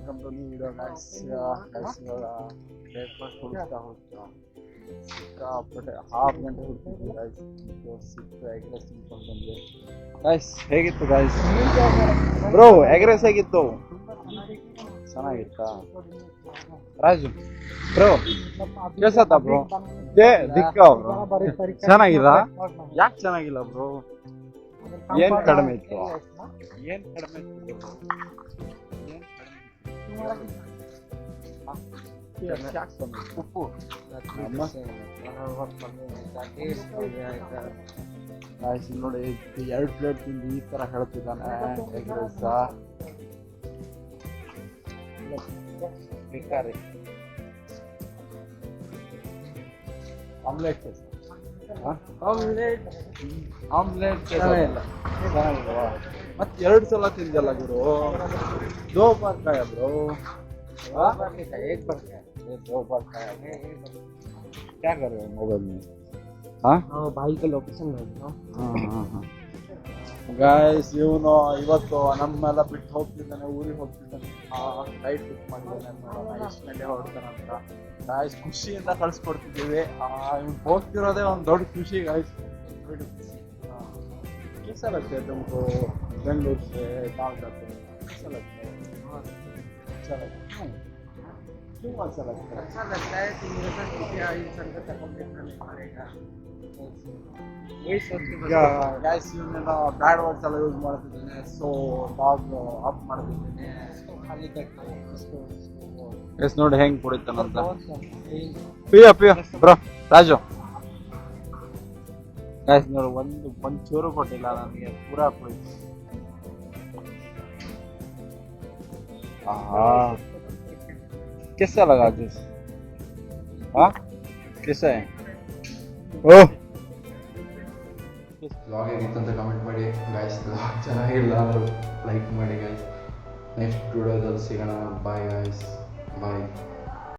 Welcome to new video guys. ಇವಾಗ breakfast ಹುಡುಕ್ತಾ ಸಿಕ್ಕಾಪಟ್ಟೆ ಹಾಫ್ ಗಂಟೆ ಹುಡುಕಿದ್ವಿ ಗೈಸ್. ಸಿಕ್ತು ಎಗ್ ರೈಸ್ ತಿನ್ಕೊಂಡು ಬಂದ್ವಿ ಗೈಸ್. ಹೇಗಿತ್ತು ಗೈಸ್ ಬ್ರೋ? ಎಗ್ ರೈಸ್ ಹೇಗಿತ್ತು? ಚೆನ್ನಾಗಿತ್ತಾ ರಾಜು ಬ್ರೋ? ಕೇಳ್ಸತ್ತಾ ಬ್ರೋ? ದಿಕ್ಕ ಬ್ರೋ ಚೆನ್ನಾಗಿಲ್ಲ? ಯಾಕೆ ಚೆನ್ನಾಗಿಲ್ಲ ಬ್ರೋ? ಏನ್ ಕಡಿಮೆ ಇತ್ತು? ಏನ್ ಕಡಿಮೆ ಇತ್ತು? ಉಪ್ಪು ನೋಡಿ, 2 ಪ್ಲೇಟ್ ತಿಂದು ಈ ತರ ಹೇಳ್ತಿದ್ದಾನೆ. ಎಗ್ ರೈಸ್ ಬೇಕಾರೆ ಆಮ್ಲೆಟ್ ಚೆನ್ನಾಗಿಲ್ವಾ? ಮತ್ತೆ 2 ಸಲ ತಿಂದಲ್ಲ ಗುರು. 2 बार खाया ब्रो. एक बार खाया, 2 बार खाया. क्या कर रहे हो मोबाइल में? हाँ भाई का लोकेशन भेजो. हाँ गाइस, ಇವನು ಇವತ್ತು ನಮ್ಮೆಲ್ಲ ಬಿಟ್ಟು ಹೋಗ್ತಿದ್ದಾನೆ, ಊರಿಗೆ ಹೋಗ್ತಿದ್ದಾನೆ. ಫ್ಲೈಟ್ ಬುಕ್ ಮಾಡಿದ್ದಾನೆ, ನೋಡೋಣ ಎಷ್ಟು ಗಂಟೆ ಹೊರಡ್ತಾನಂತ. ಗಾಯ್ಸ್ ಖುಷಿಯಿಂದ ಕಳ್ಸಿಕೊಡ್ತಿದ್ದೀವಿ. ಇವ್ನು ಹೋಗ್ತಿರೋದೇ ಒಂದು ದೊಡ್ಡ ಖುಷಿ ಗಾಯ್ಸ್. कैसा लगता है तुमको बेंगलुरु से गाँव जाते हैं? कैसा लगता है? अच्छा लगता है? क्यों अच्छा लगता है? अच्छा लगता है कि मेरे साथ क्या इंसान का तकम देखना नहीं पड़ेगा. वही सोच के गाइस ಇವನ್ನ ಬ್ಯಾಡ್ ವರ್ಡ್ಸ್ ಎಲ್ಲ ಯೂಸ್ ಮಾಡ್ತಿದ್ದೇನೆ. ಸೊ ಡಾಗ್ ಅಪ್ ಮಾಡ್ತಿದ್ದೇನೆ. ಖಾಲಿ ಎಸ್ ನೋಡಿ ಹೆಂಗ್ ಕುಡಿತಾನಂತ. ಪಿಯ ಬ್ರೋ ರಾಜು गाइस ನೋಡಿ, ಒಂದು ಚೂರು ಕೊಟ್ಟಿಲ್ಲ ನನಗೆ, ಪೂರಾ ಕುಡಿತು. कैसा लगा जूस? हाँ कैसा है? ओह ವ್ಲಾಗ್ ಹೇಗಿತ್ತು ಅಂತ ಕಮೆಂಟ್ ಮಾಡಿ ಗಾಯ್ಸ್. ವ್ಲಾಗ್ ಚೆನ್ನಾಗಿಲ್ಲ ಅಂದರು ಲೈಕ್ ಮಾಡಿ ಗಾಯ್ಸ್. ನೆಕ್ಸ್ಟ್ ವಿಡಿಯೋದಲ್ಲಿ ಸಿಗೋಣ. ಬಾಯ್ ಗಾಯ್ಸ್, ಬಾಯ್.